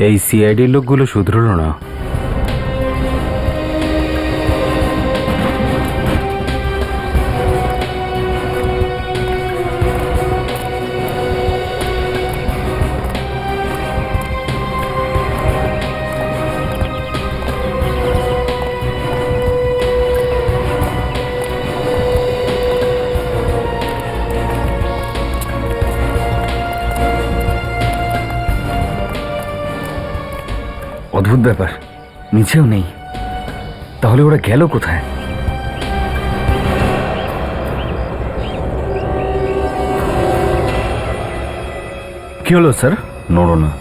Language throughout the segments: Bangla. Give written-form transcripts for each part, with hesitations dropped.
এই সিআইডির লোকগুলো শুধরলো না। অদ্ভুত ব্যাপার, নিচেও নেই। তাহলে ওরা গেল কোথায়? কি হলো স্যার? নড়ো না।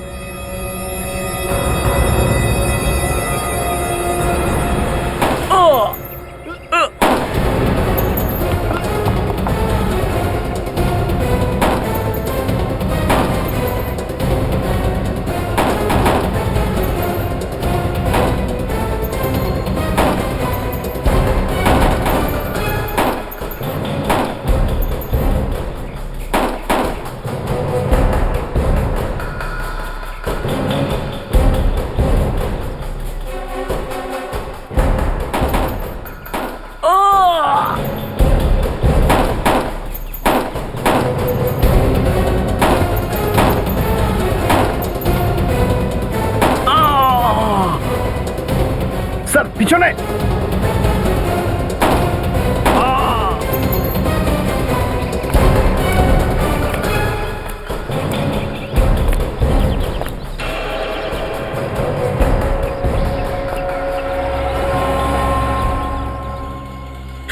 স্যার পিছনে!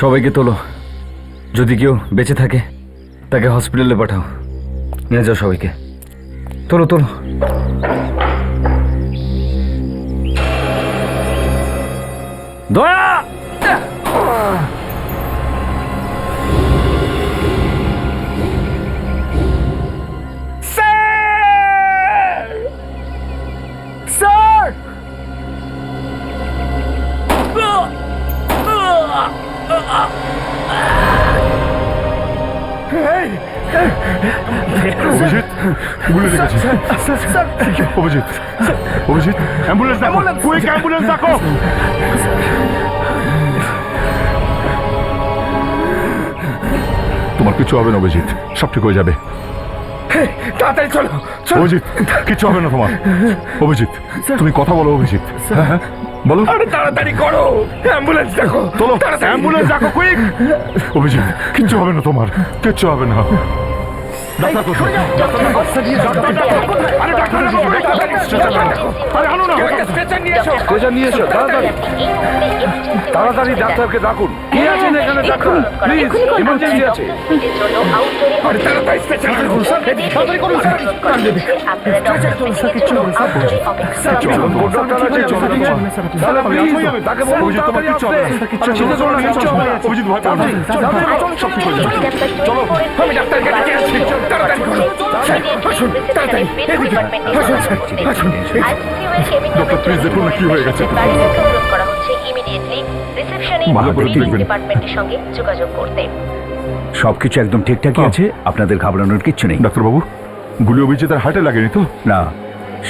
সবাইকে তোলো। যদি কেউ বেঁচে থাকে তাকে হসপিটালে পাঠাও। নিয়ে যাও সবাইকে। তোলো তোলো। দয়া! স্যার! অভিজিৎ গুলি লেগেছে। অভিজিৎ, অভিজিৎ অ্যাম্বুলেন্স ডাকো, কুইক অ্যাম্বুলেন্স ডাকো। তোমার কিছু হবে না অভিজিৎ, সব ঠিক হয়ে যাবে। তাড়াতাড়ি চলো। অভিজিৎ কিছু হবে না তোমার। অভিজিৎ তুমি কথা বলো। অভিজিৎ হ্যাঁ হ্যাঁ বলো। আরে তাড়াতাড়ি করো, অ্যাম্বুলেন্স দেখো। চলো অ্যাম্বুলেন্স ডাকো কুইক। অভিজিৎ কিচ্ছু হবে না তোমার, কিচ্ছু হবে না। ডাক্তার কোথায়? আরে ডাক্তার আরে আনো না। স্ট্রেচার নিয়ে এসো। স্ট্রেচার নিয়ে এসো তাড়াতাড়ি, তাড়াতাড়ি ডাক্তারকে ডাকুন। কে আছেন এখানে? ডাক্তার প্লিজ, ইমার্জেন্সি আছে। আরে তাড়াতাড়ি স্ট্রেচার করুন স্যার। তাড়াতাড়ি করুন স্যার। স্ট্রেচার করুন স্যার। কিচ্ছু হবে না স্যার। চলুন কোন ডাক্তার আছে? চলুন তাহলে প্লিজ তাকে বলুন অভিজিৎ তোমার কিচ্ছু হবে না। চিন্তা করো না, কিচ্ছু হবে না। অভিজিৎ ভয় পাবেন না। সব ঠিক হয়ে যাবে। চলো আমি ডাক্তারকে ডেকে আসছি। তাড়াতাড়ি করুন স্যার। আসুন তাড়াতাড়ি। এদিকে আসুন স্যার। আসুন। ডক্টর প্লিজ দেখুন না কি হয়ে গেছে। ভালো করে দেখবেন। ডিপার্টমেন্টের সঙ্গে যোগাযোগ করতে। সবকিছু একদম ঠিকঠাকই আছে, আপনাদের ঘাবড়ানোর কিচ্ছু নেই। ডাক্তারবাবু গুলি অভিজিতের হার্টে লাগেনি তো? না,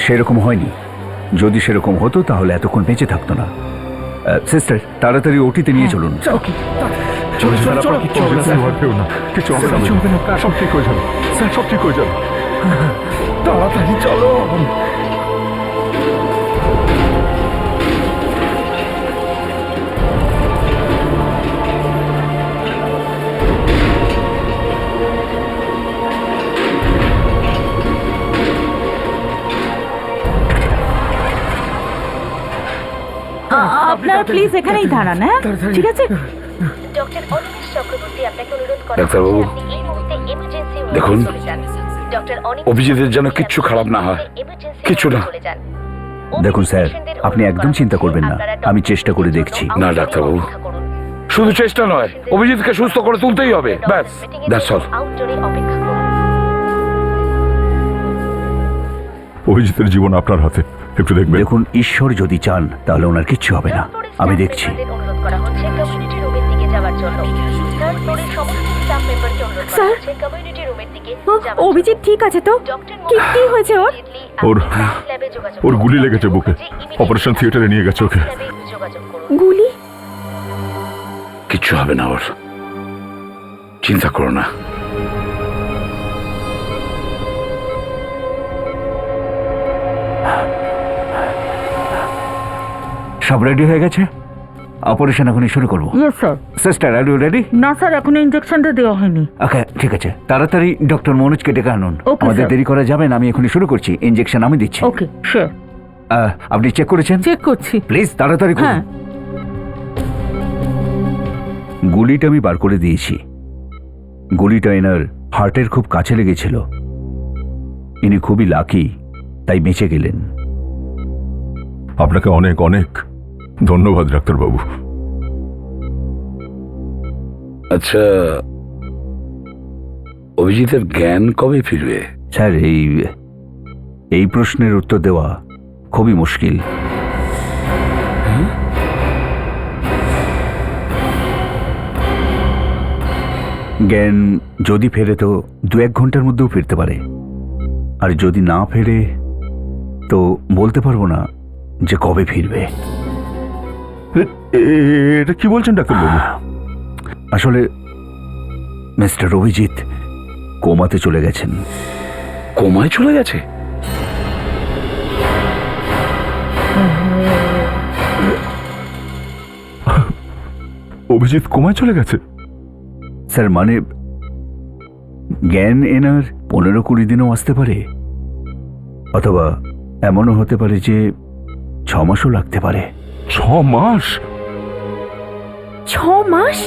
সেরকম হয়নি। যদি সেরকম হতো তাহলে এতক্ষণ বেঁচে থাকতো না। সিস্টার তাড়াতাড়ি ওটিতে নিয়ে চলুন। চলো চলো চলো। কিচ্ছু হবে না, ভয় পেও না, কিচ্ছু হবে না। সব ঠিক হয়ে যাবে স্যার, সব ঠিক হয়ে যাবে। তাড়াতাড়ি চলো। আপনারা প্লিজ এখানেই দাঁড়ান। হ্যাঁ ঠিক আছে। ডক্টর অনিমেষ চক্রবর্তী আপনাকে অনুরোধ করা ডাক্তারবাবু, হচ্ছে আপনি এই মুহূর্তে এমার্জেন্সি দেখুন, চলে যান। ডক্টর অনিমেষ অভিজিতের যেন কিচ্ছু খারাপ না হয়, কিচ্ছু না। দেখুন স্যার, আপনি একদম চিন্তা করবেন না, আমি চেষ্টা করে দেখছি। না ডাক্তারবাবু, শুধু চেষ্টা নয়, অভিজিৎকে সুস্থ করে তুলতেই হবে। ব্যাস, দ্যাটস অল। অপেক্ষা করুন। অভিজিতের জীবন আপনার হাতে, একটু দেখবেন। দেখুন, ঈশ্বর যদি চান তাহলে ওনার কিচ্ছু হবে না, আমি দেখছি। অনুরোধ করা হচ্ছে কমিউনিটি রুমের দিকে যাওয়ার জন্য। থার্ড ফ্লোরের সমস্ত স্টাফ মেম্বারকে অনুরোধ করা হচ্ছে কমিউনিটি রুমের দিকে যাওয়ার জন্য। অভিজিৎ ঠিক আছে তো? কি কি হয়েছে ওর? ওর নম্বরে যোগাযোগ ওর করুন। গুলি লেগেছে বুকে। অপারেশন থিয়েটারে নিয়ে গেছে ওকে। যোগাযোগ করুন। গুলি? কিচ্ছু হবে না ওর, চিন্তা করো না। সব রেডি হয়ে গেছে, অপারেশন এখনই শুরু করবো। Yes sir. Sister are you ready? না স্যার, এখনো ইনজেকশনটা দেওয়া হয়নি। ওকে, ঠিক আছে, তাড়াতাড়ি ডক্টর মনোজকে ডেকে আনুন। Okay, আমাদের sir. দেরি করা যাবে না, আমি এখনই শুরু করছি। ইনজেকশন আমি দিচ্ছি। ওকে, শিওর। আপনি চেক করেছেন? চেক করছি। প্লিজ তাড়াতাড়ি করুন। হ্যাঁ। গুলিটা আমি বার করে দিয়েছি। গুলিটা এনার হার্টের খুব কাছে লেগেছিল। ইনি খুবই লাকি, তাই বেঁচে গেলেন। আপনাকে অনেক অনেক ধন্যবাদ ডাক্তারবাবু। আচ্ছা, অভিজিতের জ্ঞান কবে ফিরবে? স্যার, এই প্রশ্নের উত্তর দেওয়া খুবই মুশকিল। জ্ঞান যদি ফেরে তো 2-1 ঘন্টার মধ্যেও ফিরতে পারে, আর যদি না ফেরে তো বলতে পারবো না যে কবে ফিরবে। এটা কি বলছেন ডাক্তারবাবু? আসলে মিস্টার অভিজিৎ কোমাতে চলে গেছেন। কোমায় চলে গেছে? অভিজিৎ কোমায় চলে গেছে? স্যার, মানে জ্ঞান এনার 15-20 দিনও আসতে পারে, অথবা এমনও হতে পারে যে 6 মাসও লাগতে পারে। 6 মাস? 6 মাস?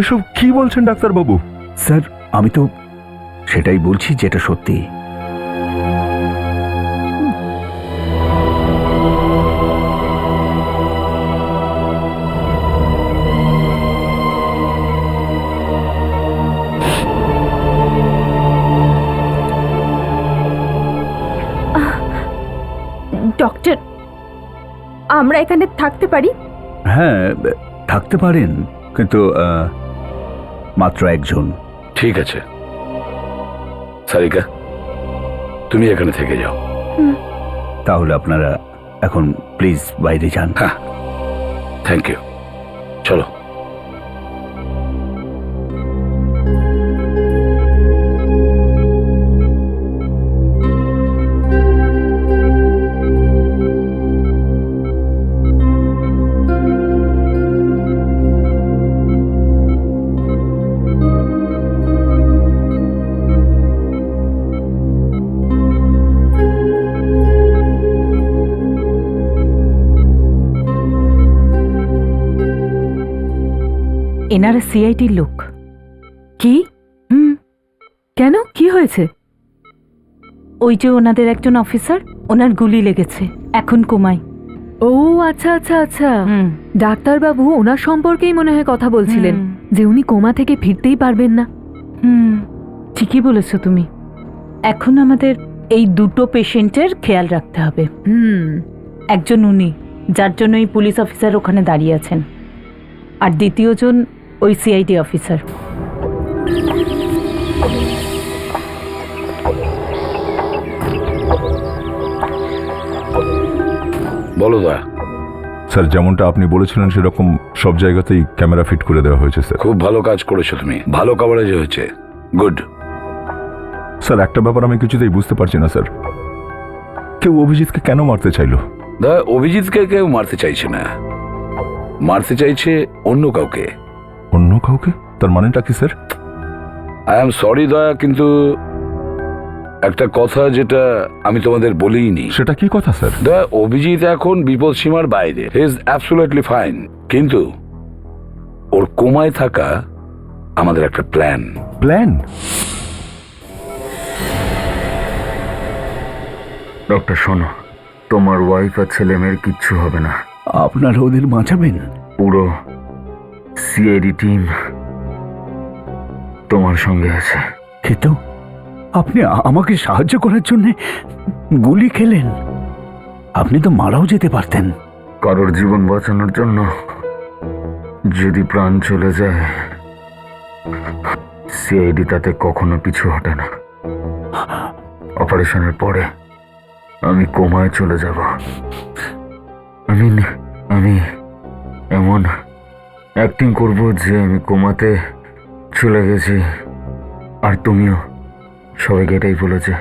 এসব কি বলছেন ডাক্তারবাবু? স্যার, আমি তো সেটাই বলছি যেটা সত্যি। ডক্টর, আমরা এখানে থাকতে পারি? হ্যাঁ, থাকতে পারেন, কিন্তু মাত্র একজন। ঠিক আছে সারিকা, তুমি এখানে থেকে যাও। তাহলে আপনারা এখন প্লিজ বাইরে যান। হ্যাঁ, থ্যাংক ইউ। চলো। এনারা সিআইডির লোক। কি? কেন, কি হয়েছে? ওই যে ওনাদের একজন অফিসার, ওনার গুলি লেগেছে, এখন কোমায়। ও আচ্ছা আচ্ছা আচ্ছা, ডাক্তারবাবু ওনার সম্পর্কেই মনে হয় কথা বলছিলেন, যে উনি কোমা থেকে ফিরতেই পারবেন না। ঠিকই বলেছো তুমি। এখন আমাদের এই দুটো পেশেন্টের খেয়াল রাখতে হবে। একজন উনি, যার জন্য এই পুলিশ অফিসার ওখানে দাঁড়িয়ে আছেন, আর দ্বিতীয়জন ওই সিআইডি অফিসার। বলো দা। স্যার, যেমনটা আপনি বলেছিলেন সেরকম সব জায়গাতেই ক্যামেরা ফিট করে দেওয়া হয়েছে স্যার। খুব ভালো কাজ করেছো তুমি, ভালো কভারেজ হয়েছে, গুড। স্যার, একটা ব্যাপার আমি কিছুতেই বুঝতে পারছি না স্যার, কেউ অভিজিৎকে কেন মারতে চাইলো? দা, অভিজিৎকে কেউ মারতে চাইছে না, মারতে চাইছে অন্য কাউকে। অন্য কাউকে? তার মানেটা কি স্যার? আই এম সরি দয়া, কিন্তু একটা কথা যেটা আমি তোমাদের বলিনি। সেটা কি কথা স্যার? দয়া, অভিজিৎ এখন বিপদ সীমার বাইরে, হি ইজ অ্যাবসলিউটলি ফাইন, কিন্তু ওর কোমায় থাকা আমাদের একটা প্ল্যান। প্ল্যান? ডক্টর শোনো, তোমার ওয়াইফ আর ছেলে মেয়ের কিচ্ছু হবে না। আপনারা ওদের বাঁচাবেন? পুরো সিআইডি টিম তোমার সঙ্গে আছে। কিন্তু আপনি আমাকে সাহায্য করার জন্য গুলি খেলেন, আপনি তো মারাও যেতে পারতেন। কারোর জীবন বাঁচানোর জন্য যদি প্রাণ চলে যায়, সিআইডি তাতে কখনো পিছু হটে না। অপারেশনের পরে আমি কোমায় চলে যাব। আমি এমন অ্যাক্টিং করব যে আমি কোমাতে চলে গেছি, আর তুমিও সবাইকে এটাই বলেছে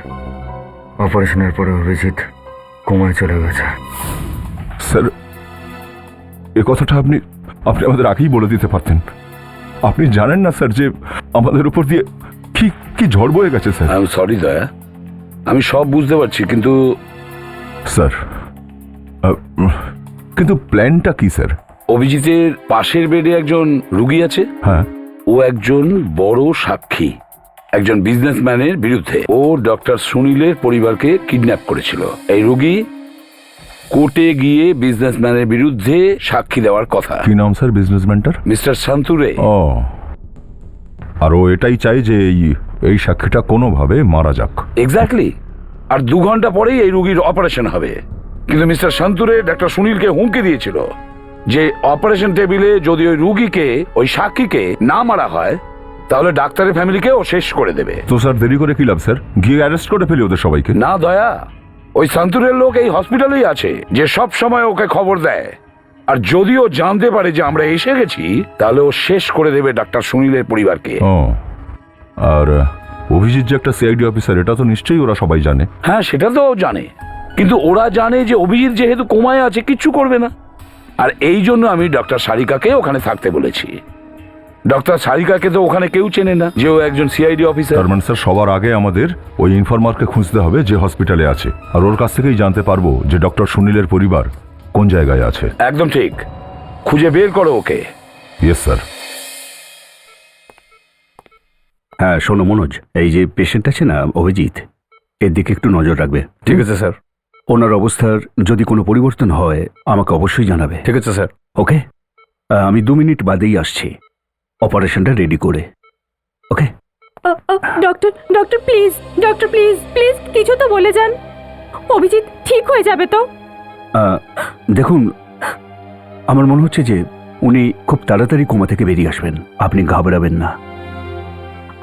অপারেশনের পরে অভিজিৎ কোমায় চলে গেছে। স্যার, এ কথাটা আপনি আমাদের আগেই বলে দিতে পারতেন। আপনি জানেন না স্যার যে আমাদের উপর দিয়ে কি কি ঝড় বয়ে গেছে স্যার। আমি সরি দয়া, আমি সব বুঝতে পারছি, কিন্তু স্যার কিন্তু প্ল্যানটা কি স্যার? অভিজিতের পাশের বেডে একজন রুগী আছে। হ্যাঁ, ও একজন বড় সাক্ষী, একজন বিজনেসম্যানের বিরুদ্ধে। ও ডক্টর সুনীলের পরিবারকে কিডন্যাপ করেছিল। এই রুগী কোর্টে গিয়ে বিজনেসম্যানের বিরুদ্ধে সাক্ষী দেওয়ার কথা। কি নাম স্যার বিজনেসম্যানটার? মিস্টার শান্তুরে। ও, আর ও এটাই চাই যে এই সাক্ষীটা কোনোভাবে মারা যাক। এক্স্যাক্টলি। আর 2 ঘন্টা পরেই এই রুগীর অপারেশন হবে। কিন্তু মিস্টার শান্তুরে ডক্টর সুনীলকে হুমকি দিয়েছিল যে অপারেশন টেবিলে যদি ওই রুগীকে, ওই সাক্ষীকে না মারা হয়, তাহলে ডাক্তারের ফ্যামিলিকে ও শেষ করে দেবে। তো স্যার দেরি করে কি লাভ স্যার? গিয়ে অ্যারেস্ট করে ফেলি ওদের সবাইকে। না দয়া, ওই শান্তুরের লোক এই হসপিটালেই আছে যে সব সময় ওকে খবর দেয়। আর যদিও জানতে পারে যে আমরা এসে গেছি, তাহলে ও শেষ করে দেবে ডাক্তার সুনীলের পরিবারকে। ও, আর অভিজিৎ যে একটা সিআইডি অফিসার, এটা তো নিশ্চয়ই ওরা সবাই জানে। হ্যাঁ, সেটা তো জানে, কিন্তু ওরা জানে যে অভিজিৎ যেহেতু কোমায় আছে কিচ্ছু করবে না। আর এই জন্য আমি ডক্টর সারিকাকে ওখানে থাকতে বলেছি। ডক্টর সারিকাকে তো ওখানে কেউ চেনে না যে ও একজন সিআইডি অফিসার। তার মানে স্যার সবার আগে আমাদের ওই ইনফরমারকে খুঁজতে হবে যে হসপিটালে আছে, আর ওর কাছ থেকেই জানতে পারবো যে ডক্টর সুনীলের পরিবার কোন জায়গায় আছে। একদম ঠিক, খুঁজে বের করো ওকে। Yes sir. হ্যাঁ শোনো মনোজ, এই যে পেশেন্ট আছে না অভিজিৎ, এর দিকে একটু নজর রাখবে। ঠিক আছে স্যার। ওনার অবস্থার যদি কোনো পরিবর্তন হয় আমাকে অবশ্যই জানাবে। ঠিক আছে স্যার। ওকে, আমি 2 মিনিট বাদেই আসছি অপারেশনটা রেডি করে। Okay. Doctor doctor please, doctor please please কিছু তো বলে যান। অভিজিৎ ঠিক হয়ে যাবে তো? দেখুন, আমার মনে হচ্ছে যে উনি খুব তাড়াতাড়ি কোমা থেকে বেরিয়ে আসবেন। আপনি ঘাবড়াবেন না।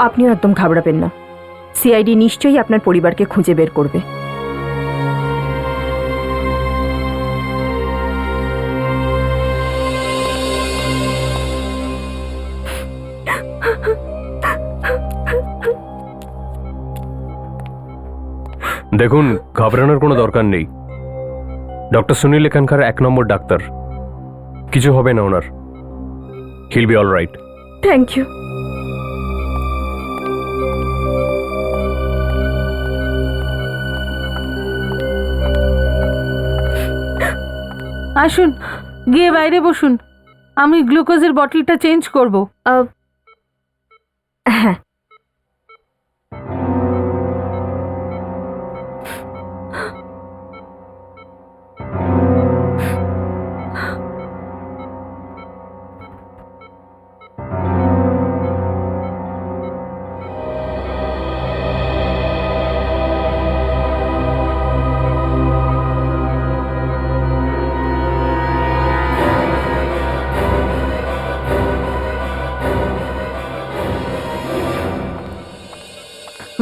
আপনিও একদম ঘাবড়াবেন না। সিআইডি নিশ্চয়ই আপনার পরিবারকে খুঁজে বের করবে। দেখুন, ঘাবড়ানোর কোনো দরকার নেই। ডক্টর সুনীল এখানকার 1 নম্বর ডাক্তার, কিছু হবে না ওনার। He'll be all right. Thank you. আসুন, গিয়ে বাইরে বসুন, আমি গ্লুকোজের বটলটা চেঞ্জ করব। হ্যাঁ,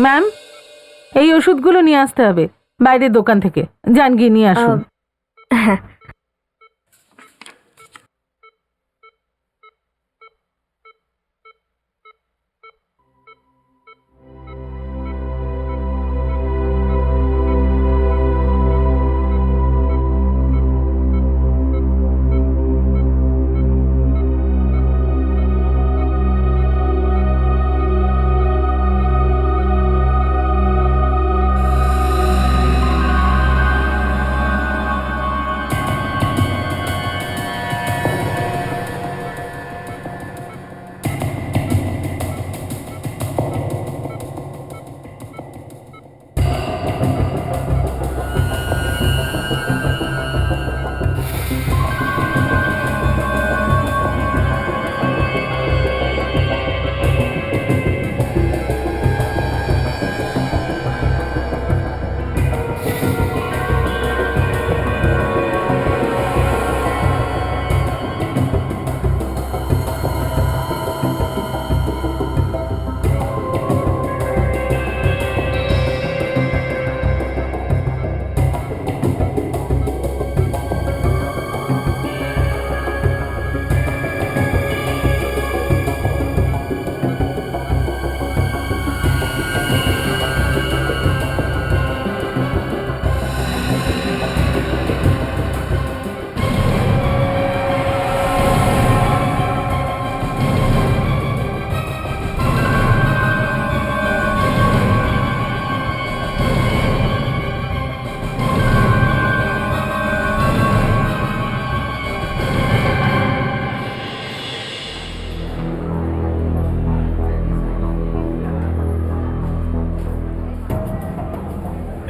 ম্যাম, এই ওষুধগুলো নিয়ে আসতে হবে বাইরের দোকান থেকে। যান গিয়ে নিয়ে আসুন। হ্যাঁ।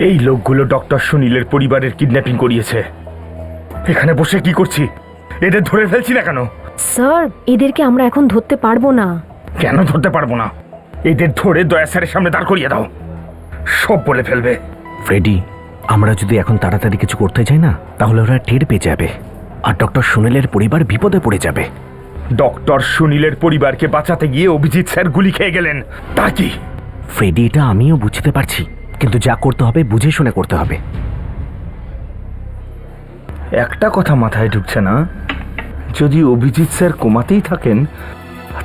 এই লোকগুলো ডক্টর সুনীলের পরিবারের কিডন্যাপিং করিয়েছে। এখানে বসে কি করছি? এদের ধরে ফেলছি না কেন? স্যার, এদেরকে আমরা এখন ধরতে পারবো না। কেন ধরতে পারবো না? এদের ধরে দয়া স্যারের সামনে দাঁড় করিয়ে দাও, সব বলে ফেলবে। ফ্রেডি, আমরা যদি এখন তাড়াতাড়ি কিছু করতে চাই না, তাহলে ওরা টের পেয়ে যাবে আর ডক্টর সুনীলের পরিবার বিপদে পড়ে যাবে। ডক্টর সুনীলের পরিবারকে বাঁচাতে গিয়ে অভিজিৎ স্যার গুলি খেয়ে গেলেন, তা কি? ফ্রেডি, এটা আমিও বুঝতে পারছি, কিন্তু যা করতে হবে বুঝে শুনে করতে হবে। একটা কথা মাথায় ঢুকছে না, যদি অভিজিৎ স্যার কোমাতেই থাকেন,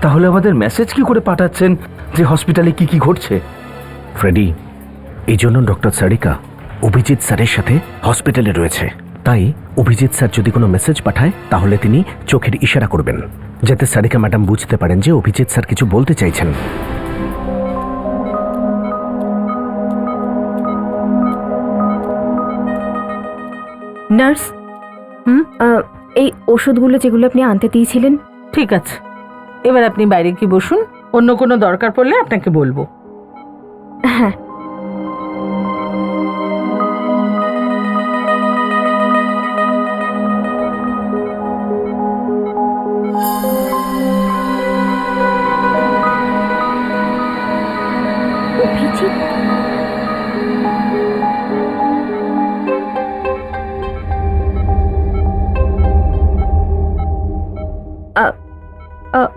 তাহলে আমাদের মেসেজ কি করে পাঠাচ্ছেন যে হসপিটালে কি কি ঘটছে? ফ্রেডি, এই জন্য ডক্টর সারিকা অভিজিৎ স্যারের সাথে হসপিটালে রয়েছে। তাই অভিজিৎ স্যার যদি কোনো মেসেজ পাঠায়, তাহলে তিনি চোখের ইশারা করবেন, যাতে সারিকা ম্যাডাম বুঝতে পারেন যে অভিজিৎ স্যার কিছু বলতে চাইছেন। নার্স, এই ওষুধগুলো যেগুলো আপনি আনতে দিয়েছিলেন। ঠিক আছে, এবার আপনি বাইরে কি বসুন, অন্য কোনো দরকার পড়লে আপনাকে বলবো। হ্যাঁ। অভিজিৎ,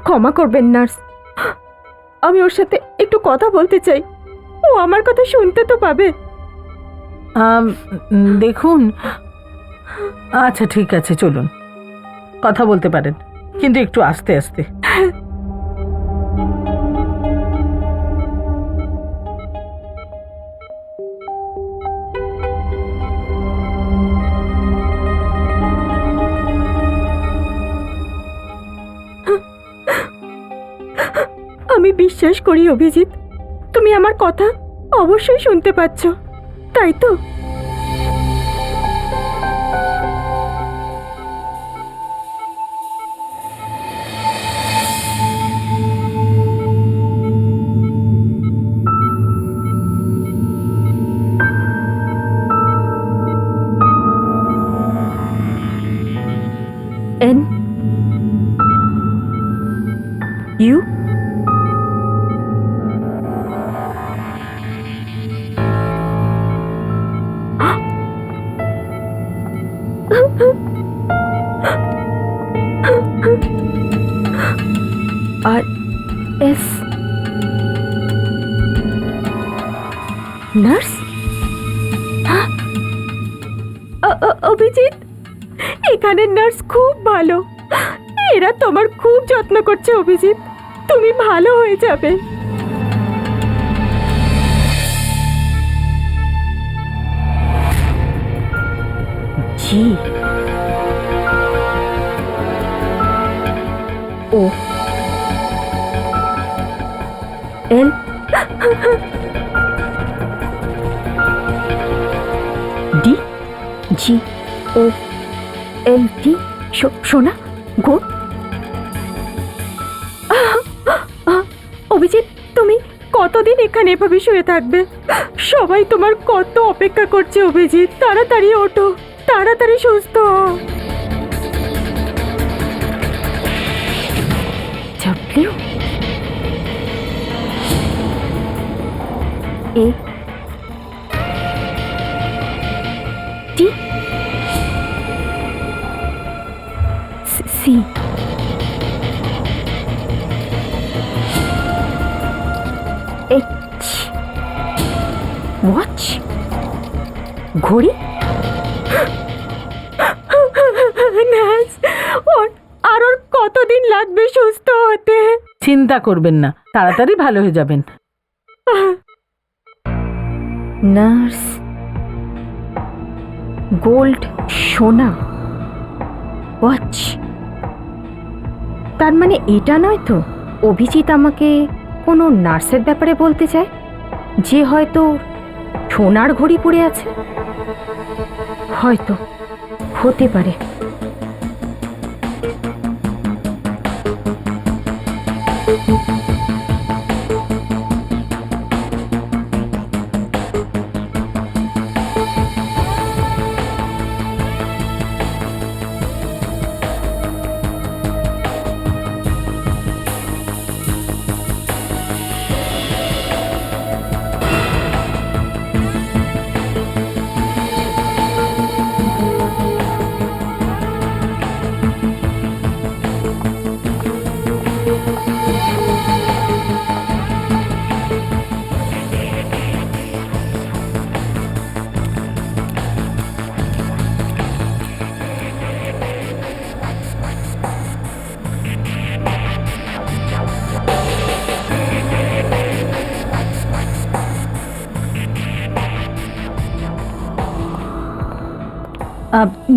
ক্ষমা করবেন নার্স, আমি ওর সাথে একটু কথা বলতে চাই। ও আমার কথা শুনতে তো পাবে। দেখুন, আচ্ছা ঠিক আছে, চলুন, কথা বলতে পারেন, কিন্তু একটু আস্তে আস্তে। আমি বিশ্বাস করি অভিজিৎ, তুমি আমার কথা অবশ্যই শুনতে পাচ্ছ, তাই তো? N U R S nurse. Abhijit, এখানে নার্স খুব ভালো, এরা তোমার খুব যত্ন করছে অভিজিৎ, তুমি ভালো হয়ে যাবে। জি ও এল ডি জি ও এল টি। সোনা, গুড। অভিজিৎ, তুমি কতদিন এখানে এভাবে শুয়ে থাকবে? সবাই তোমার কত অপেক্ষা করছে অভিজিৎ, তাড়াতাড়ি ওঠো, তাড়াতাড়ি সুস্থ হও। W A T C H watch, ঘড়ি। নার্স, আর ওর কতদিন লাগবে সুস্থ হতে? চিন্তা করবেন না, তাড়াতাড়ি ভালো হয়ে যাবেন। নার্স, গোল্ড, সোনা, ওয়াচ, তার মানে এটা নয় তো অভিজিৎ আমাকে কোনো নার্সের ব্যাপারে বলতে চায়, যে হয়তো সোনার ঘড়ি পরে আছে? হয়তো, হতে পারে।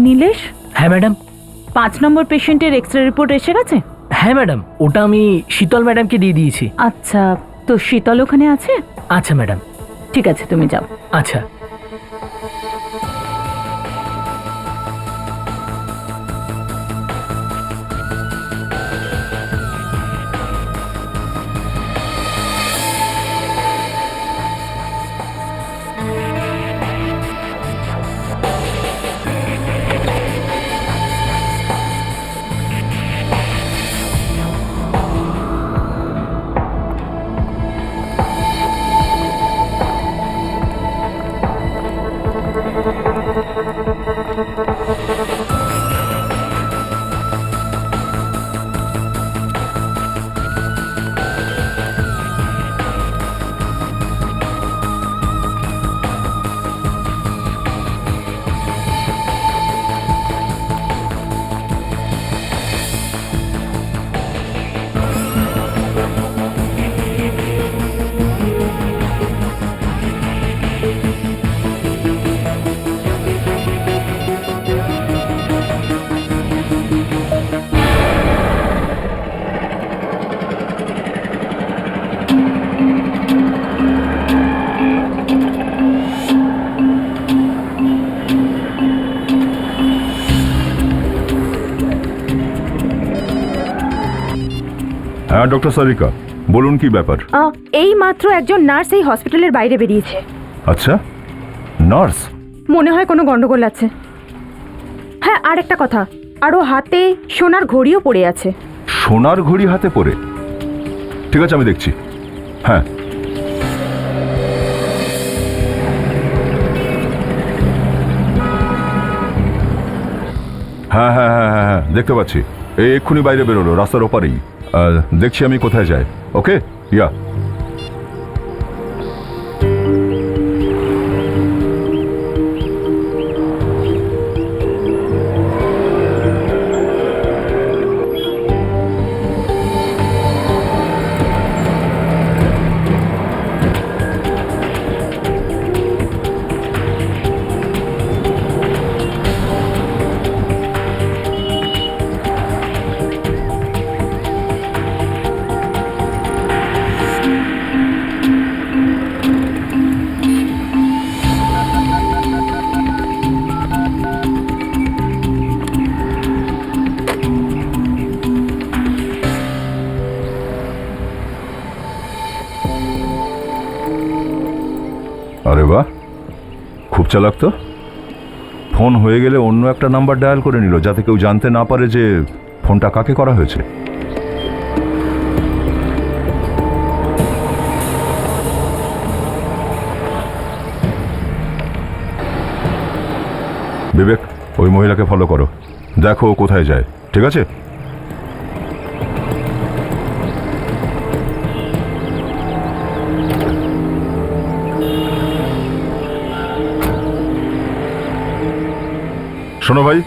নীলেশ, হ্যাঁ ম্যাডাম। 5 নম্বর পেশেন্টের এক্স রে রিপোর্ট এসে গেছে? হ্যাঁ ম্যাডাম, ওটা আমি শীতল ম্যাডামকে দিয়ে দিয়েছি। আচ্ছা, তো শীতল ওখানে আছে? আচ্ছা ম্যাডাম। ঠিক আছে, তুমি যাও। আচ্ছা। হ্যাঁ ডক্টর সারিকা, বলুন কি ব্যাপার? এই মাত্র একজন নার্স এই হসপিটালের বাইরে বেরিয়েছে। আচ্ছা, নার্স? মনে হয় কোনো গন্ডগোল আছে। হ্যাঁ, আর একটা কথা, আরও হাতে সোনার ঘড়িও পড়ে আছে। সোনার ঘড়ি হাতে পরে? ঠিক আছে, আমি দেখছি। হ্যাঁ হ্যাঁ হ্যাঁ হ্যাঁ হ্যাঁ হ্যাঁ দেখতে পাচ্ছি। এই এক্ষুনি বাইরে বেরোলো, রাস্তার ওপারেই। দেখছি আমি কোথায় যায়। ওকে, ইয়া। আরে বাহ, খুব চালাক তো। ফোন হয়ে গেলে অন্য একটা নাম্বার ডায়াল করে নিল, যাতে কেউ জানতে না পারে যে ফোনটা কাকে করা হয়েছে। বিবেক, ওই মহিলাকে ফলো করো, দেখো ও কোথায় যায়। ঠিক আছে? শোনো ভাই,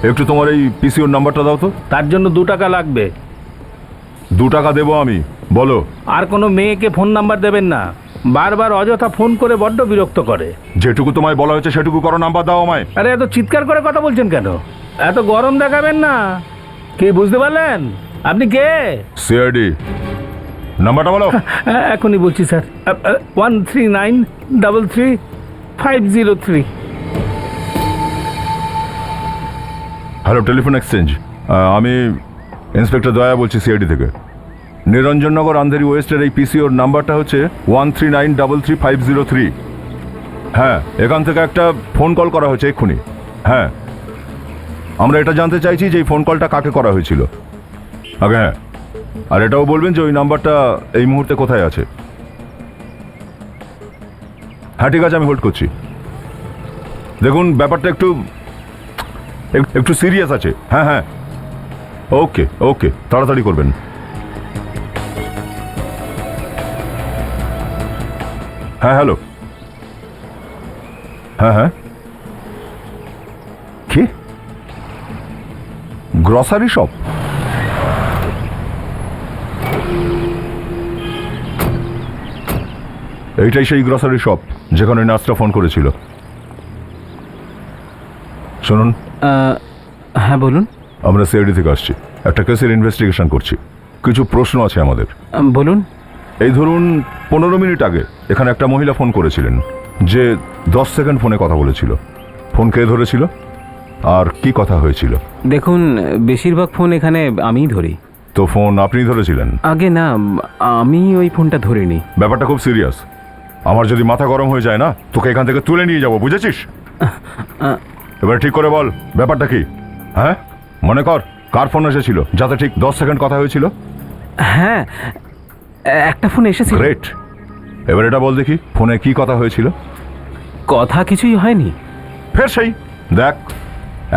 একটু তোমার এই পিসিওর নাম্বারটা দাও তো। তার জন্য 2 টাকা লাগবে। 2 টাকা দেবো আমি, বলো। আর কোনো মেয়েকে ফোন নাম্বার দেবেন না, বারবার অযথা ফোন করে বড্ড বিরক্ত করে। যেটুকু তোমায় বলা হয়েছে সেটুকু করো, নাম্বার দাও আমায়। আরে এত চিৎকার করে কথা বলছেন কেন? এত গরম দেখাবেন না। কি বুঝতে পারলেন? আপনি কে? সিআইডি। নাম্বারটা বলো। এখনই বলছি স্যার। 139333503। Hello, telephone exchange. আমি ইন্সপেক্টর দয়া বলছি সিআইডি থেকে। নিরঞ্জননগর আন্ধেরি ওয়েস্টের এই পিসিওর নাম্বারটা হচ্ছে 139333503। হ্যাঁ, এখান থেকে একটা ফোন কল করা হয়েছে এক্ষুনি। হ্যাঁ, আমরা এটা জানতে চাইছি যে এই ফোন কলটা কাকে করা হয়েছিল। আগে হ্যাঁ, আর এটাও বলবেন যে ওই নাম্বারটা এই মুহূর্তে কোথায় আছে। হ্যাঁ ঠিক আছে, আমি হোল্ড করছি। দেখুন, ব্যাপারটা একটু সিরিয়াস আছে। হ্যাঁ হ্যাঁ, ওকে ওকে, তাড়াতাড়ি করবেন। হ্যাঁ হ্যালো, হ্যাঁ হ্যাঁ, কি গ্রসারি শপ? এইটাই সেই গ্রসারি শপ যেখানে নার্সটা ফোন করেছিল। শুনুন, হ্যাঁ বলুন। আমরা সিআইডি থেকে আসছি, একটা কেসের ইনভেস্টিগেশন করছি। কিছু প্রশ্ন আছে আমাদের। বলুন। এই ধরুন 15 মিনিট আগে এখানে একটা মহিলা ফোন করেছিলেন, যে 10 সেকেন্ড ফোনে কথা বলেছিল। ফোন কে ধরেছিল আর কি কথা হয়েছিল? দেখুন, বেশিরভাগ ফোন এখানে আমিই ধরি। তো ফোন আপনি ধরেছিলেন? আগে না, আমি ওই ফোনটা ধরিনি। ব্যাপারটা খুব সিরিয়াস। আমার যদি মাথা গরম হয়ে যায় না, তোকে এখান থেকে তুলে নিয়ে যাবো, বুঝেছিস? এবার ঠিক করে বল ব্যাপারটা কি। হ্যাঁ, মনে কর কার ফোন এসেছিল যাতে ঠিক 10 সেকেন্ড কথা হয়েছিল? হ্যাঁ, একটা ফোন এসেছিল। গ্রেট। এবার এটা বল দেখি, ফোনে কি কথা হয়েছিল? কথা কিছুই হয়নি। ফের সেই দেখ,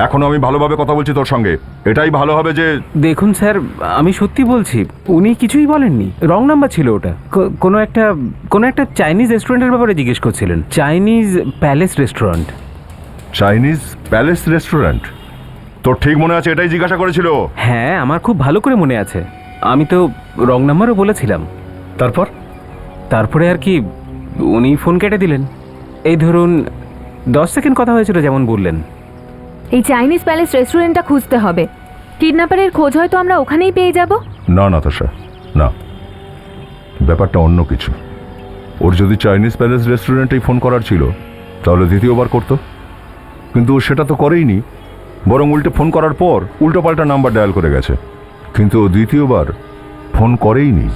এখনো আমি ভালোভাবে কথা বলছি তোর সঙ্গে, এটাই ভালো হবে যে। দেখুন স্যার, আমি সত্যি বলছি, উনি কিছুই বলেননি। রং নাম্বার ছিল ওটা। কোনো একটা চাইনিজ রেস্টুরেন্টের ব্যাপারে জিজ্ঞেস করছিলেন। Chinese palace restaurant. Chinese palace restaurant? তোর ঠিক মনে আছে এটাই জিজ্ঞাসা করেছিল? হ্যাঁ, আমার খুব ভালো করে মনে আছে। আমি তো রং নাম্বারও বলেছিলাম। তারপরে আর কি, উনি ফোন কেটে দিলেন। এই ধরুন 10 সেকেন্ড কথা হয়েছিল যেমন বললেন। এই চাইনিজ প্যালেস রেস্টুরেন্টটা খুঁজতে হবে। কিডন্যাপারের খোঁজ হয়তো আমরা ওখানেই পেয়ে যাব। না নাতাশা, না, ব্যাপারটা অন্য কিছু। ওর যদি চাইনিজ প্যালেস রেস্টুরেন্টেই ফোন করার ছিল তাহলে দ্বিতীয়বার করতো, কিন্তু ও সেটা তো করেইনি। বরং উল্টে ফোন করার পর উল্টো পাল্টা নাম্বার ডায়াল করে গেছে, কিন্তু ও দ্বিতীয়বার ফোন করেইনি।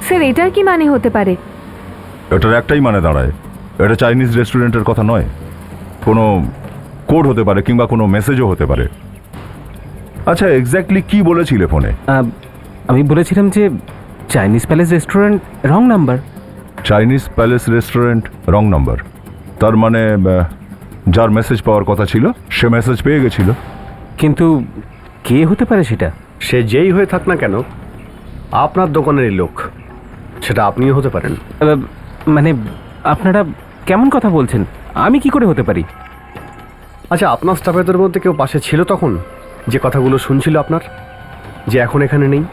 স্যার, এটার কি মানে হতে পারে? এটার একটাই মানে দাঁড়ায়, এটা চাইনিজ রেস্টুরেন্টের কথা নয়। কোনো কোড হতে পারে কিংবা কোনো মেসেজও হতে পারে। আচ্ছা, এক্স্যাক্টলি কি বলেছিলে ফোনে? আমি বলেছিলাম যে Chinese palace restaurant wrong number. Chinese palace restaurant wrong number, তার মানে যার মেসেজ পাওয়ার কথা ছিল সে মেসেজ পেয়ে গেছিল। কিন্তু কে হতে পারে সেটা? সে যেই হয়ে থাক না কেন, আপনার দোকানেরই লোক, সেটা আপনিও হতে পারেন। মানে আপনারা কেমন কথা বলছেন? আমি কি করে হতে পারি? আচ্ছা, আপনার স্টাফেদের মধ্যে কেউ পাশে ছিল তখন, যে কথাগুলো শুনছিল আপনার, যে এখন এখানে নেই?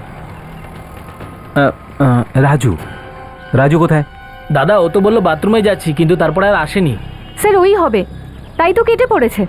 রাজু কোথায়? দাদা, ও তো বললো বাথরুমে যাচ্ছি, কিন্তু তারপরে আর আসেনি। স্যার, ওই হবে, তাই তো কেটে পড়েছে।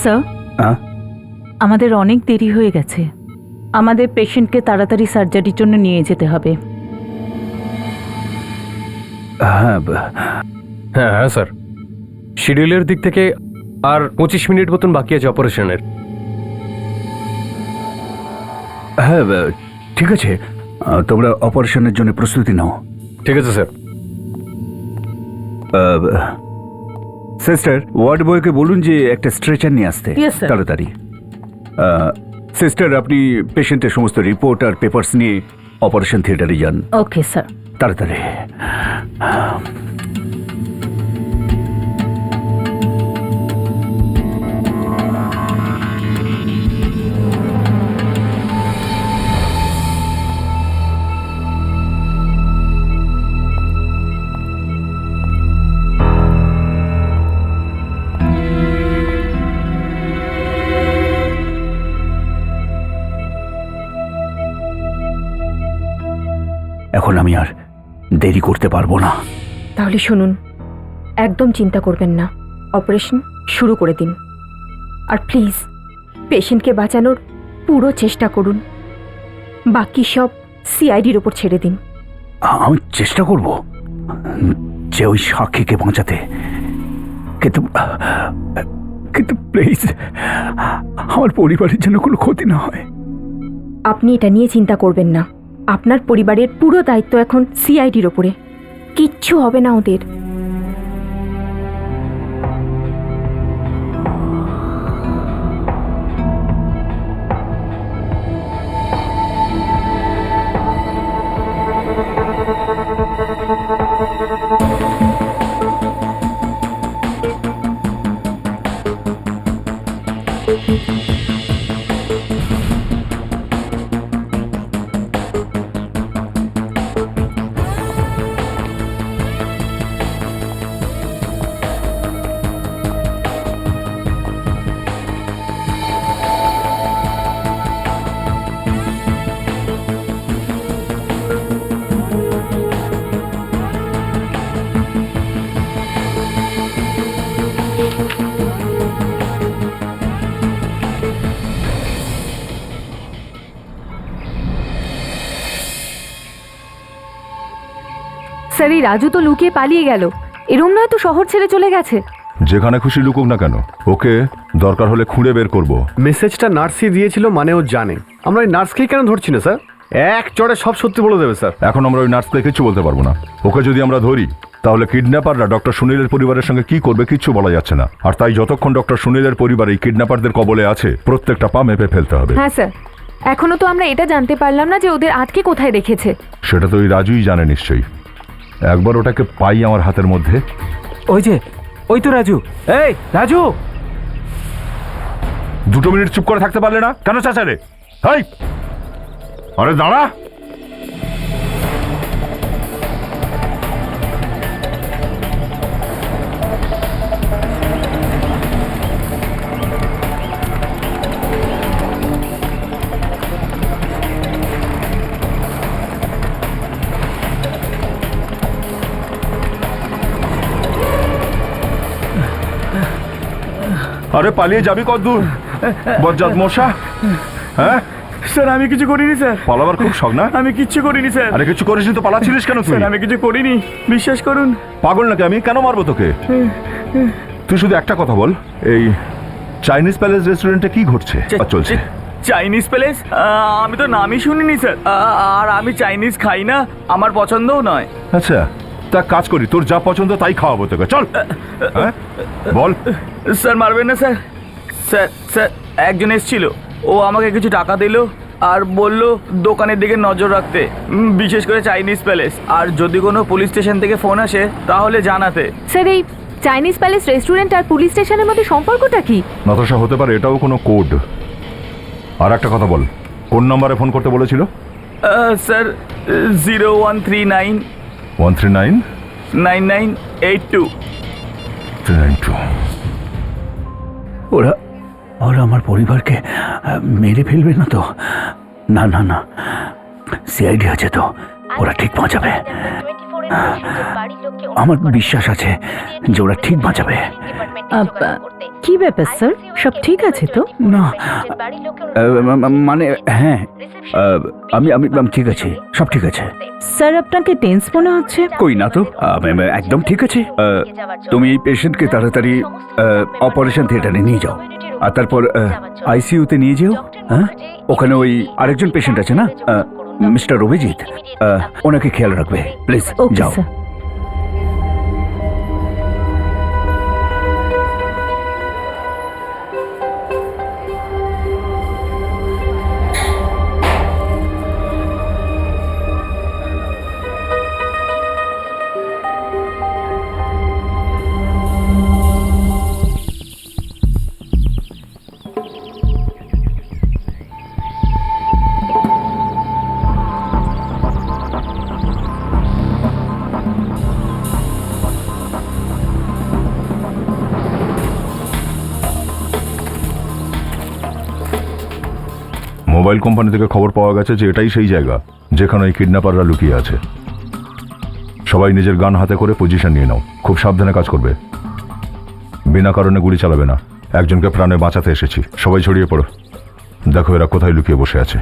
স্যার, আমাদের অনেক দেরি হয়ে গেছে। আমাদের পেশেন্টকে তাড়াতাড়ি সার্জারির জন্য নিয়ে যেতে হবে। হ্যাঁ হ্যাঁ স্যার, শিডিউলের দিক থেকে আর 25 মিনিট মতন বাকি আছে অপারেশনের। হ্যাঁ, ঠিক আছে, তোমরা অপারেশনের জন্য প্রস্তুতি নাও। ঠিক আছে স্যার। সিস্টার, ওয়ার্ড বয়কে বলুন যে একটা স্ট্রেচার নিয়ে আসতে। Yes, sir. তাড়াতাড়ি। সিস্টার, আপনি পেশেন্টের সমস্ত রিপোর্ট আর পেপারস নিয়ে অপারেশন থিয়েটারে যান। Okay sir. তাড়াতাড়ি। এখন আমি আর দেরি করতে পারবো না। তাহলে শুনুন, একদম চিন্তা করবেন না, অপারেশন শুরু করে দিন। আর প্লিজ পেশেন্টকে বাঁচানোর পুরো চেষ্টা করুন, বাকি সব সিআইডির ওপর ছেড়ে দিন। আমি চেষ্টা করব যে ওই সাক্ষীকে বাঁচাতে, কিন্তু কিন্তু প্লিজ আমার পরিবারের যেন কোনো ক্ষতি না হয়। আপনি এটা নিয়ে চিন্তা করবেন না, আপনার পরিবারের পুরো দায়িত্ব এখন সিআইডির ওপরে, কিচ্ছু হবে না ওদের। স্যার, এই রাজু তো লুকিয়ে পালিয়ে গেল, এরম নয় তো শহর ছেড়ে চলে গেছে। যেখানে খুশি লুকুক না কেন, ওকে দরকার হলে খুঁড়ে বের করব। মেসেজটা নার্সই দিয়েছিল, মানে ও জানে। আমরা ওই নার্সকেই কেন ধরছি না স্যার? এক চড়ে সব সত্যি বলে দেবে স্যার। এখন আমরা ওই নার্সকে কিছু বলতে পারবো না। ওকে যদি আমরা ধরি তাহলে কিডন্যাপাররা ডক্টর সুনীলের পরিবারের সঙ্গে কি করবে কিচ্ছু বলা যাচ্ছে না। আর তাই যতক্ষণ ডক্টর সুনীলের পরিবার এই কিডন্যাপারদের কবলে আছে, প্রত্যেকটা পা মেপে ফেলতে হবে। হ্যাঁ স্যার, এখনো তো আমরা এটা জানতে পারলাম না যে ওদের আটকে কোথায় রেখেছে। সেটা তো ওই রাজুই জানে নিশ্চয়ই। একবার ওটাকে পাই আমার হাতের মধ্যে। ওই যে, ওই তো রাজু। এই রাজু, 2 মিনিট চুপ করে থাকতে পারলে না কেন চাচারে? হাই, আরে দাঁড়া। আরে পালিয়ে যাবি কতদূর বজ্জাত মশা? হ্যাঁ স্যার আমি কিছু করিনি স্যার। পালাবার খুব শখ না? আমি কিচ্ছু করিনি স্যার। আরে কিছু করিসনি তো পালাচ্ছিলিস কেন তুই? স্যার আমি কিছু করিনি, বিশ্বাস করুন। পাগল নাকি আমি? কেন মারবো তোকে? তুই শুধু একটা কথা বল, এই চাইনিজ প্যালেস রেস্টুরেন্টে কি ঘটছে চলছে? Chinese palace? আমি তো নামই শুনিনি স্যার। আর আমি চাইনিজ খাই না, আমার পছন্দও নয়। আচ্ছা, তা কাজ করি, তোর যা পছন্দ তাই খাওয়াবো তোকে। চল। হ্যাঁ বল। স্যার মারবেন না স্যার। স্যার স্যার একজন এসেছিল, ও আমাকে কিছু টাকা দিল আর বলল দোকানের দিকে নজর রাখতে, বিশেষ করে চাইনিজ প্যালেস। আর যদি কোনো পুলিশ স্টেশন থেকে ফোন আসে তাহলে জানাতে। স্যার, এই চাইনিজ প্যালেস রেস্টুরেন্ট আর পুলিশ স্টেশনের মধ্যে সম্পর্কটা কি? নতাশা হতে পারে এটাও কোনো কোড। আর একটা কথা বল, কোন নম্বরে ফোন করতে বলেছিল? স্যার 0139 139 9982 392। ওরা ওরা আমার পরিবারকে মেরে ফেলবে না তো? না না না, সিআইডি আছে তো, ওরা ঠিক বাঁচাবে। আমার বিশ্বাস আছে যে ওরা ঠিক বাঁচাবে। কি ব্যাপার স্যার, সব ঠিক আছে তো? না মানে হ্যাঁ, আমি আমি আমি ঠিক আছে, সব ঠিক আছে। স্যার আপনাকে টেন্স মনে হচ্ছে। কই না তো, একদম ঠিক আছে। তুমি এই পেশেন্টকে তাড়াতাড়ি অপারেশন থিয়েটারে নিয়ে যাও, আর তারপর আইসিইউতে নিয়ে যেও। হ্যাঁ, ওখানে ওই আরেকজন পেশেন্ট আছে না, মিস্টার অভিজিৎ, ওনাকে খেয়াল রাখবে প্লিজ। যাও। মোবাইল কোম্পানি থেকে খবর পাওয়া গেছে যে এটাই সেই জায়গা যেখানে ওই কিডন্যাপাররা লুকিয়ে আছে। সবাই নিজের গান হাতে করে পজিশন নিয়ে নাও, খুব সাবধানে কাজ করবে, বিনা কারণে গুলি চালাবে না। একজনকে প্রাণে বাঁচাতে এসেছি, সবাই ছড়িয়ে পড়ো, দেখো এরা কোথায় লুকিয়ে বসে আছে।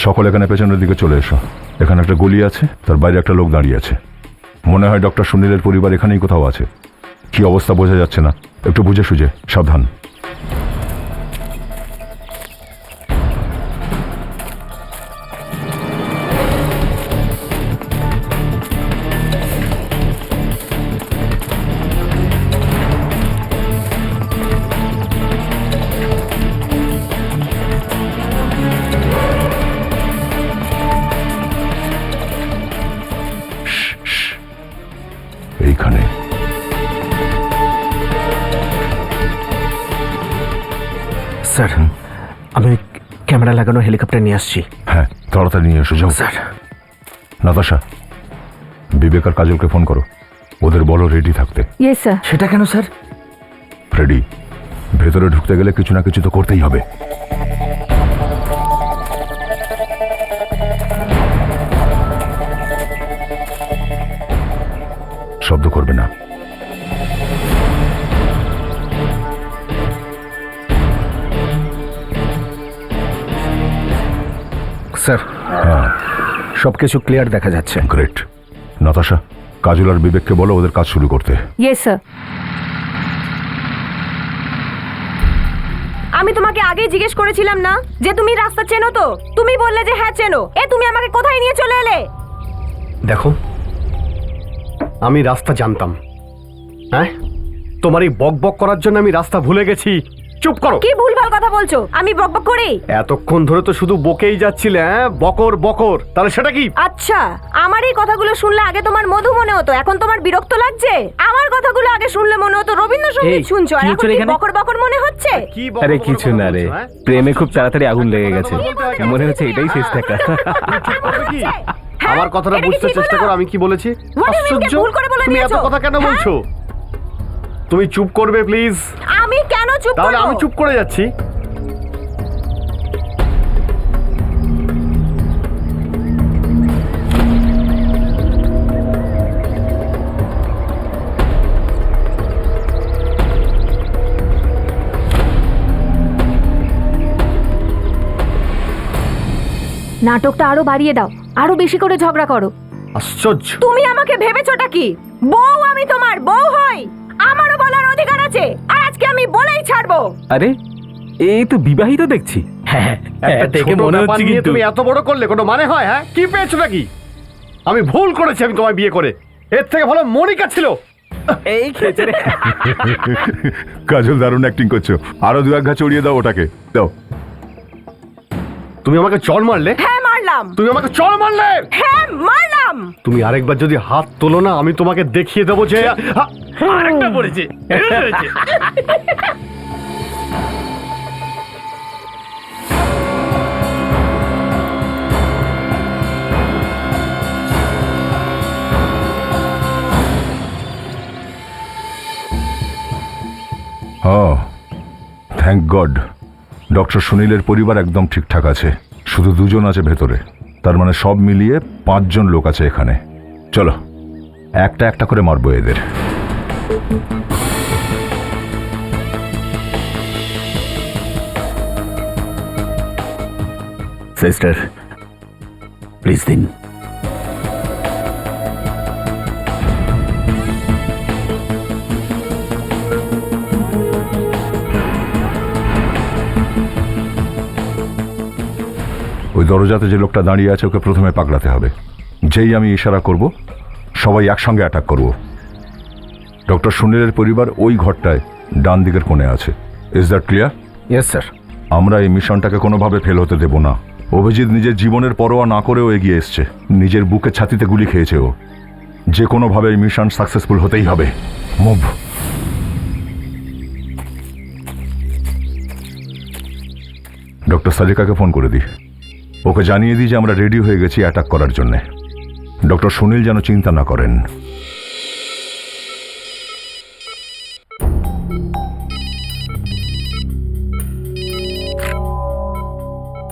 সকল এখানে পেছনের দিকে চলে এসো। এখানে একটা গলি আছে, তার বাইরে একটা লোক দাঁড়িয়ে আছে। মনে হয় ডক্টর সুনীলের পরিবার এখানেই কোথাও আছে। কি অবস্থা বোঝা যাচ্ছে না, একটু বুঝে সুঝে সাবধান। এইখানে স্যার, আমি ক্যামেরা লাগানো হেলিকপ্টার নিয়ে আসছি। হ্যাঁ, তাড়াতাড়ি নিয়ে এসো, যাও। স্যার। নাতাশা, বিবেক আর কাজলকে ফোন করো, ওদের বলো রেডি থাকতে। Yes sir. সেটা কেন স্যার? রেডি, ভেতরে ঢুকতে গেলে কিছু না কিছু তো করতেই হবে। শব্দ করবে না। স্যার, হ্যাঁ, সবকিছু ক্লিয়ার দেখা যাচ্ছে। গ্রেট। নাতাশা, কাজল আর বিবেককে বলো ওদের কাজ শুরু করতে। Yes sir. আমি তোমাকে আগেই জিজ্ঞেস করেছিলাম না যে তুমি রাস্তা চেনো তো? তুমি বললে যে হ্যাঁ চেনো। তুমি আমাকে কোথায় নিয়ে চলে এলে? দেখো, আমি রাস্তা জানতাম। হ্যাঁ, তোমার এই বক বক করার জন্য আমি রাস্তা ভুলে গেছি। চুপ করো। কি ভুলভাল কথা বলছো? আমি বকবক করি? এতক্ষণ ধরে তো শুধু বকেই যাচ্ছিলে। হ্যাঁ, বকর বকর, তাহলে সেটা কি? আচ্ছা, আমার এই কথাগুলো শুনলে আগে তোমার মধু মনে হতো, এখন তোমার বিরক্ত লাগছে? আমার কথাগুলো আগে শুনলে মনে হতো রবীন্দ্রসঙ্গীত শুনছো, আর এখন কি বকর বকর মনে হচ্ছে? আরে কিছু না রে, প্রেমে খুব তাড়াতাড়ি আগুন লেগে গেছে, মনে হচ্ছে এটাই শেষ দেখা। আমার কথাটা বুঝতে চেষ্টা করো, আমি কি বলেছি। আশ্চর্য, তুমি এত কথা কেন বলছো? তুমি চুপ করবে প্লিজ? আমি কেন চুপ করব? তাহলে আমি চুপ করে যাচ্ছি। নাটকটা আরো বাড়িয়ে দাও, আরো বেশি করে ঝগড়া করো। আশ্চর্য, তুমি আমাকে ভেবেছোটা কি? বউ, আমি তোমার বউ হই, আমারও বলার অধিকার আছে, আর আজকে আমি বলেই ছাড়বো। আরে এই তো বিবাহিত দেখছি। হ্যাঁ, দেখে মনে হচ্ছে কিন্তু তুমি এত বড় করলে কোনো মানে হয়? হ্যাঁ, কি পেয়েছো নাকি? আমি ভুল করেছি, আমি তোমায় বিয়ে করে। এর থেকে ভালো মনিকা ছিল। এই খেয়েছে রে। কাজল দারুণ অ্যাক্টিং করছো, আরো দু এক ঘা চড়িয়ে দাও ওটাকে, দাও। তুমি আমাকে চড় মারলে? হ্যাঁ মারলাম। তুমি আমাকে চড় মারলে? হ্যাঁ মারলাম। তুমি আরেকবার যদি হাত তোলো না, আমি তোমাকে দেখিয়ে দেবো যে আরেকটা পড়েছে। থ্যাংক গড, ডক্টর সুনীলের পরিবার একদম ঠিকঠাক আছে, শুধু দুজন আছে ভেতরে। তার মানে সব মিলিয়ে 5 জন লোক আছে এখানে। চলো একটা একটা করে মারবো এদের। সিস্টার, প্লিজ দিন। ওই দরজাতে যে লোকটা দাঁড়িয়ে আছে ওকে প্রথমে পাকড়াতে হবে। যেই আমি ইশারা করব সবাই একসঙ্গে অ্যাটাক করব। ডক্টর সুনীলের পরিবার ওই ঘরটায় ডান দিকের কোণে আছে। Is that clear? Yes sir. আমরা এই মিশনটাকে কোনোভাবে ফেল হতে দেব না। অভিজিৎ নিজের জীবনের পরোয়া না করেও এগিয়ে এসছে। নিজের বুকে ছাতিতে গুলি খেয়েছে ও। যে কোনোভাবে এই মিশন সাকসেসফুল হতেই হবে। মুভ। ডক্টর সারিকাকে ফোন করে দিই, ওকে জানিয়ে দিই যে আমরা রেডি হয়ে গেছি অ্যাটাক করার জন্যে। ডক্টর সুনীল যেন চিন্তা না করেন।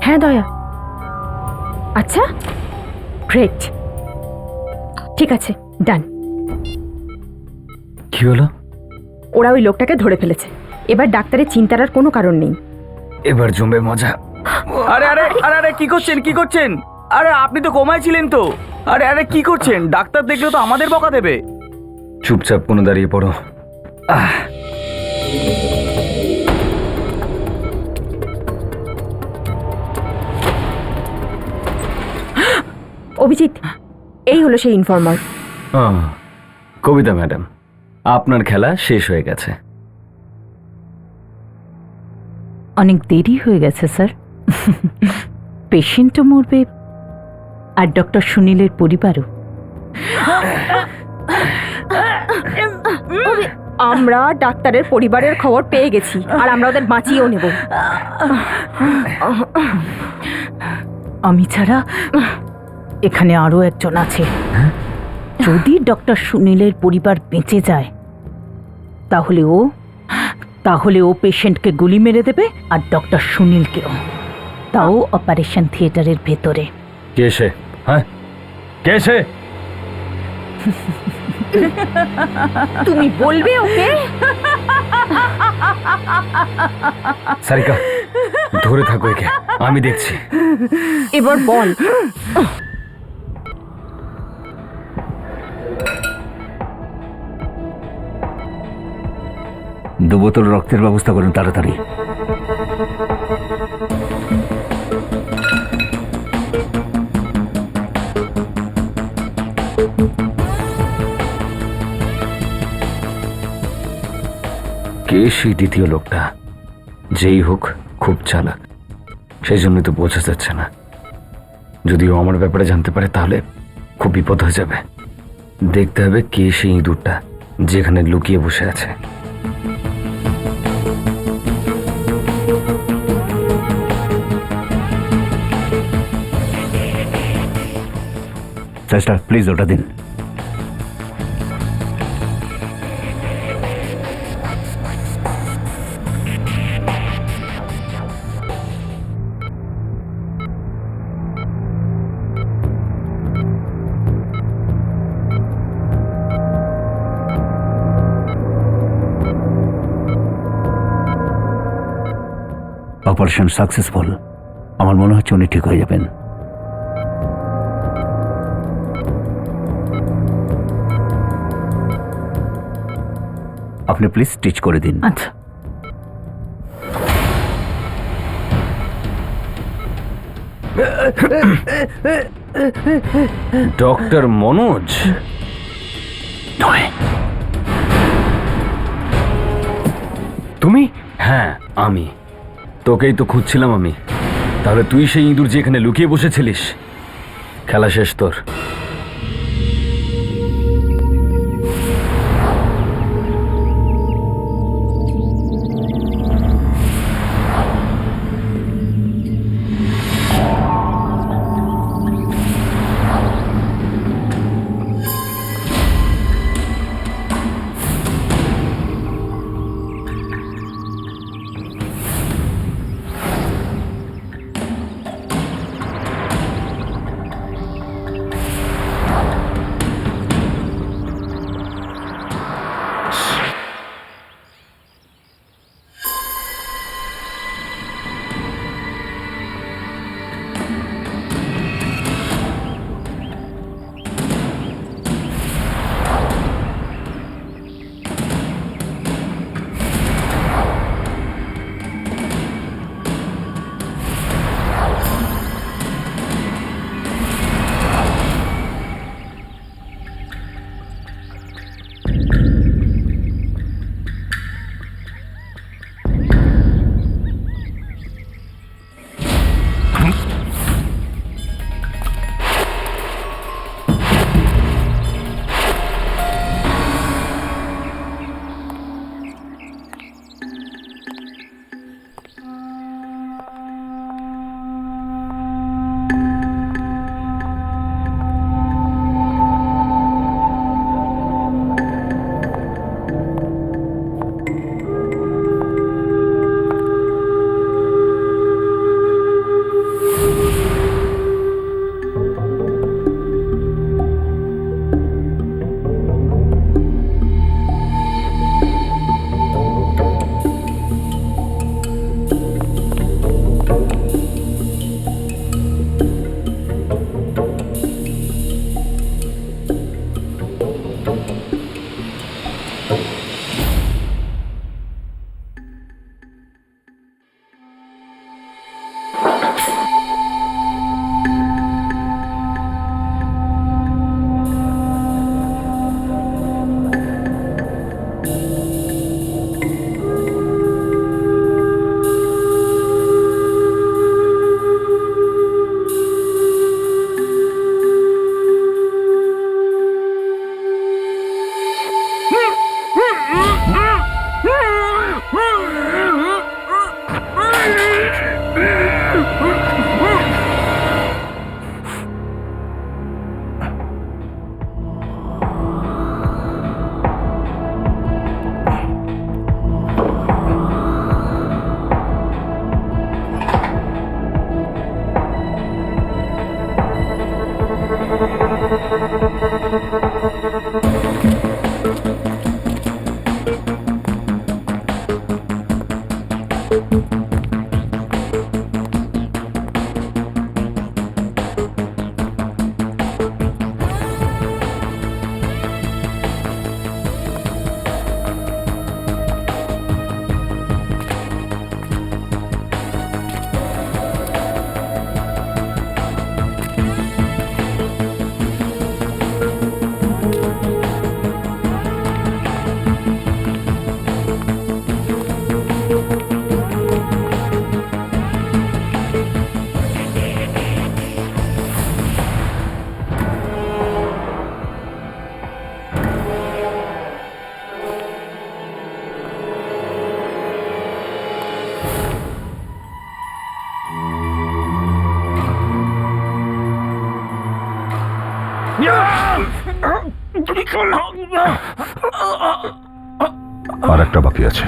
হ্যাঁ দয়া। আচ্ছা, গ্রেট, ঠিক আছে, ডান। কি হলো? ওরা ওই লোকটাকে ধরে ফেলেছে। এবার ডাক্তারের চিন্তার আর কোনো কারণ নেই। এবার জমবে মজা। আরে আরে আরে আরে কি করছেন, কি করছেন? আরে আপনি তো কোমায় ছিলেন তো। আরে আরে কি করছেন? ডাক্তার দেখলে তো আমাদের বকা দেবে। চুপচাপ কোনো দাঁড়িয়ে পড়ো। অভিজিৎ, এই হলো সেই ইনফর্মার। কবিতা ম্যাডাম, আপনার খেলা শেষ হয়ে গেছে। অনেক দেরি হয়ে গেছে স্যার। পেশেন্টও মরবে আর ডক্টর সুনীলের পরিবারও। আমরা ডাক্তারের পরিবারের খবর পেয়ে গেছি আর আমরা ওদের বাঁচিয়েও নেব। আমি ছাড়া এখানে আরো একজন আছে। যদি ডক্টর সুনীলের পরিবার বেঁচে যায় তাহলে ও পেশেন্টকে গুলি মেরে দেবে আর ডক্টর সুনীলকেও, তাও অপারেশন থিয়েটারের ভেতরে। কে সে? হ্যাঁ, কে সে? তুমি বলবে ওকে? সারিকা, ধরে থাকো একে, আমি দেখছি। এবার বল। দু বোতল রক্তের ব্যবস্থা করুন তাড়াতাড়ি। কে সেই দ্বিতীয় লোকটা? যেই হোক, খুব চালাক, সেই জন্যই তো বোঝা যাচ্ছে না। যদিও আমার ব্যাপারে জানতে পারে তাহলে খুব বিপদ হয়ে যাবে। দেখতে হবে কে সেই ইঁদুরটা যেখানে লুকিয়ে বসে আছে। চেষ্টা প্লিজ ওটা দিন। Operation successful. আমার মনে হচ্ছে উনি ঠিক হয়ে যাবেন। আপনি প্লিজ স্টিচ করে দিন। আচ্ছা। ডক্টর মনোজ নয়, তুমি? হ্যাঁ আমি। তোকেই তো খুঁজছিলাম আমি। তাহলে তুই সেই ইঁদুর যেখানে লুকিয়ে বসেছিলিস। খেলা শেষ তোর। আর একটা বাকি আছে।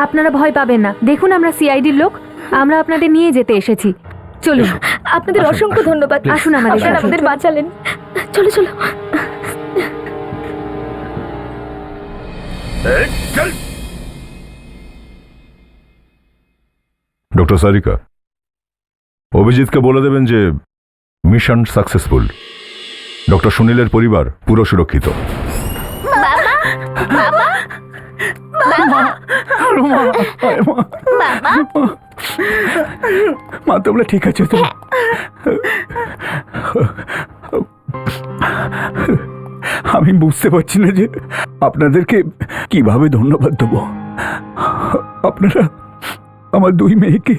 আপনারা ভয় পাবেন না, দেখুন আমরা সিআইডির লোক, আমরা আপনাদের নিয়ে যেতে এসেছি। চলুন। আপনাদের অসংখ্য ধন্যবাদ। আসুন আমাদের আপনারা সাথে। আমাদের বাঁচালেন। চলো চলো। ডক্টর সারিকা, অভিজিৎকে বলে দেবেন যে মিশন সাকসেসফুল। ডক্টর সুনীলের পরিবার পুরো সুরক্ষিত। মা তোমরা ঠিক আছে তো? আমি বুঝতে পারছি না যে আপনাদেরকে কিভাবে ধন্যবাদ দেবো। আপনারা আমার 2 মেয়েকে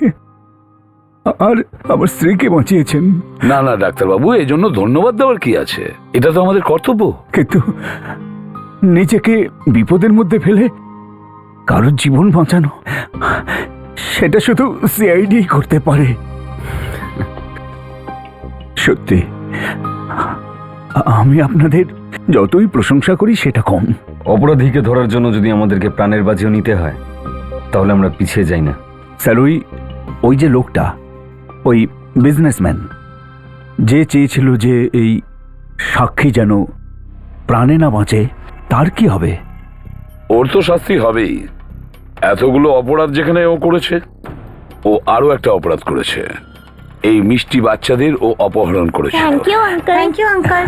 আর আমার স্ত্রীকে বাঁচিয়েছেন। না না ডাক্তারবাবু, এই জন্য ধন্যবাদ দেওয়ার কি আছে, এটা তো আমাদের কর্তব্য। কিন্তু নিজেকে বিপদের মধ্যে ফেলে কারোর জীবন বাঁচানো, সেটা শুধু সিআইডি করতে পারে। সত্যি আমি আপনাদের যতই প্রশংসা করি সেটা কম। অপরাধীকে ধরার জন্য যদি আমাদেরকে প্রাণের বাজিও নিতে হয় তাহলে আমরা পিছিয়ে যাই না। স্যার, ওই যে লোকটা, ওই বিজনেসম্যান যে চেয়েছিল যে এই সাক্ষী যেন প্রাণে না বাঁচে, তার কি হবে? ওর তো শাস্তি হবেই। এতগুলো অপরাধ যেখানে ও করেছে, ও আরো একটা অপরাধ করেছে। এই মিষ্টি বাচ্চাদের ও অপহরণ করেছে। Thank you uncle.